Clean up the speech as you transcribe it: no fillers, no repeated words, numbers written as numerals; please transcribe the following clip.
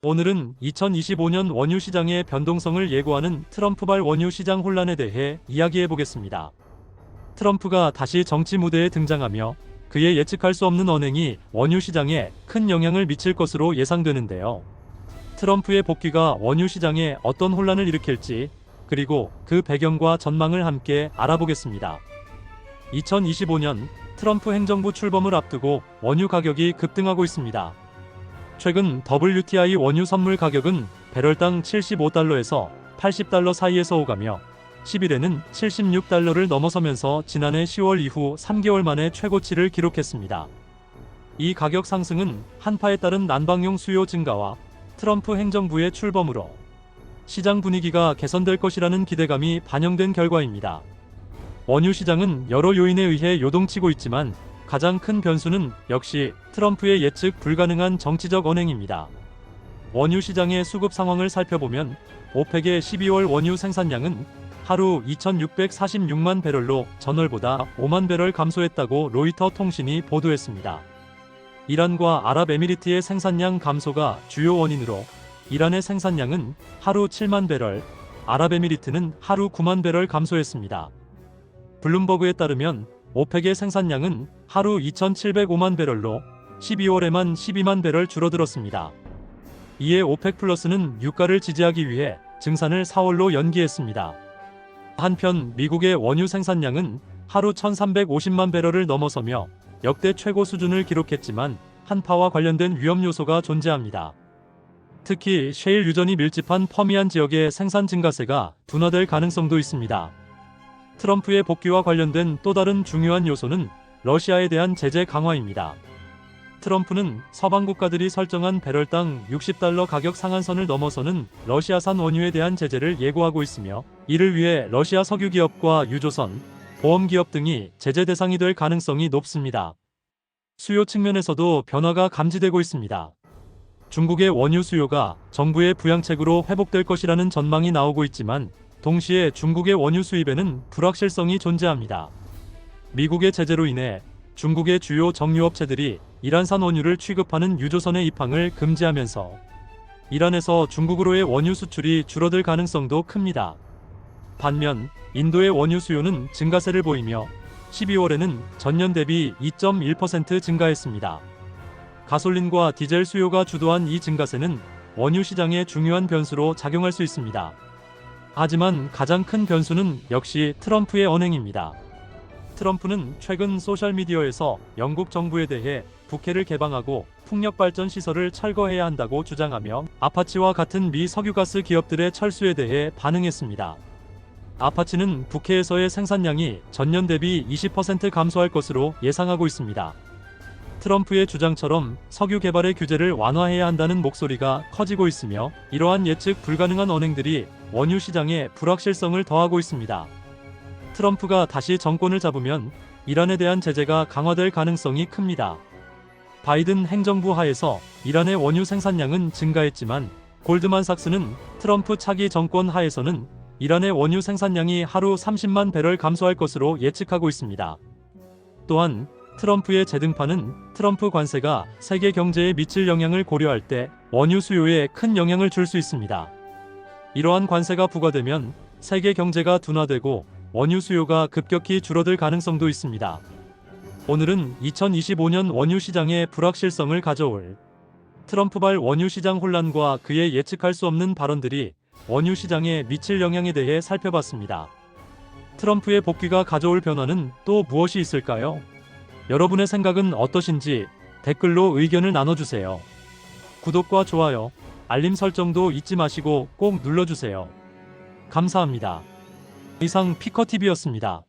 오늘은 2025년 원유 시장의 변동성을 예고하는 트럼프발 원유 시장 혼란에 대해 이야기해 보겠습니다. 트럼프가 다시 정치 무대에 등장하며 그의 예측할 수 없는 언행이 원유 시장에 큰 영향을 미칠 것으로 예상되는데요. 트럼프의 복귀가 원유 시장에 어떤 혼란을 일으킬지, 그리고 그 배경과 전망을 함께 알아보겠습니다. 2025년 트럼프 행정부 출범을 앞두고 원유 가격이 급등하고 있습니다. 최근 WTI 원유 선물 가격은 배럴당 75달러에서 80달러 사이에서 오가며 10일에는 76달러를 넘어서면서 지난해 10월 이후 3개월 만에 최고치를 기록했습니다. 이 가격 상승은 한파에 따른 난방용 수요 증가와 트럼프 행정부의 출범으로 시장 분위기가 개선될 것이라는 기대감이 반영된 결과입니다. 원유 시장은 여러 요인에 의해 요동치고 있지만 가장 큰 변수는 역시 트럼프의 예측 불가능한 정치적 언행입니다. 원유 시장의 수급 상황을 살펴보면 오펙의 12월 원유 생산량은 하루 2,646만 배럴로 전월보다 5만 배럴 감소했다고 로이터 통신이 보도했습니다. 이란과 아랍에미리트의 생산량 감소가 주요 원인으로 이란의 생산량은 하루 7만 배럴, 아랍에미리트는 하루 9만 배럴 감소했습니다. 블룸버그에 따르면 오펙의 생산량은 하루 2,705만 배럴로 12월에만 12만 배럴 줄어들었습니다. 이에 오펙 플러스는 유가를 지지하기 위해 증산을 4월로 연기했습니다. 한편 미국의 원유 생산량은 하루 1,350만 배럴을 넘어서며 역대 최고 수준을 기록했지만 한파와 관련된 위험 요소가 존재합니다. 특히 셰일 유전이 밀집한 퍼미안 지역의 생산 증가세가 둔화될 가능성도 있습니다. 트럼프의 복귀와 관련된 또 다른 중요한 요소는 러시아에 대한 제재 강화입니다. 트럼프는 서방 국가들이 설정한 배럴당 60달러 가격 상한선을 넘어서는 러시아산 원유에 대한 제재를 예고하고 있으며 이를 위해 러시아 석유 기업과 유조선, 보험 기업 등이 제재 대상이 될 가능성이 높습니다. 수요 측면에서도 변화가 감지되고 있습니다. 중국의 원유 수요가 정부의 부양책으로 회복될 것이라는 전망이 나오고 있지만 동시에 중국의 원유 수입에는 불확실성이 존재합니다. 미국의 제재로 인해 중국의 주요 정유업체들이 이란산 원유를 취급하는 유조선의 입항을 금지하면서 이란에서 중국으로의 원유 수출이 줄어들 가능성도 큽니다. 반면 인도의 원유 수요는 증가세를 보이며 12월에는 전년 대비 2.1% 증가했습니다. 가솔린과 디젤 수요가 주도한 이 증가세는 원유 시장의 중요한 변수로 작용할 수 있습니다. 하지만 가장 큰 변수는 역시 트럼프의 언행입니다. 트럼프는 최근 소셜미디어에서 영국 정부에 대해 북해를 개방하고 풍력발전 시설을 철거해야 한다고 주장하며 아파치와 같은 미 석유가스 기업들의 철수에 대해 반응했습니다. 아파치는 북해에서의 생산량이 전년 대비 20% 감소할 것으로 예상하고 있습니다. 트럼프의 주장처럼 석유 개발의 규제를 완화해야 한다는 목소리가 커지고 있으며 이러한 예측 불가능한 언행들이 원유 시장에 불확실성을 더하고 있습니다. 트럼프가 다시 정권을 잡으면 이란에 대한 제재가 강화될 가능성이 큽니다. 바이든 행정부 하에서 이란의 원유 생산량은 증가했지만 골드만삭스는 트럼프 차기 정권 하에서는 이란의 원유 생산량이 하루 30만 배럴 감소할 것으로 예측하고 있습니다. 또한 트럼프의 재등판은 트럼프 관세가 세계 경제에 미칠 영향을 고려할 때 원유 수요에 큰 영향을 줄 수 있습니다. 이러한 관세가 부과되면 세계 경제가 둔화되고 원유 수요가 급격히 줄어들 가능성도 있습니다. 오늘은 2025년 원유 시장의 불확실성을 가져올 트럼프발 원유 시장 혼란과 그의 예측할 수 없는 발언들이 원유 시장에 미칠 영향에 대해 살펴봤습니다. 트럼프의 복귀가 가져올 변화는 또 무엇이 있을까요? 여러분의 생각은 어떠신지 댓글로 의견을 나눠주세요. 구독과 좋아요, 알림 설정도 잊지 마시고 꼭 눌러주세요. 감사합니다. 이상 피커TV였습니다.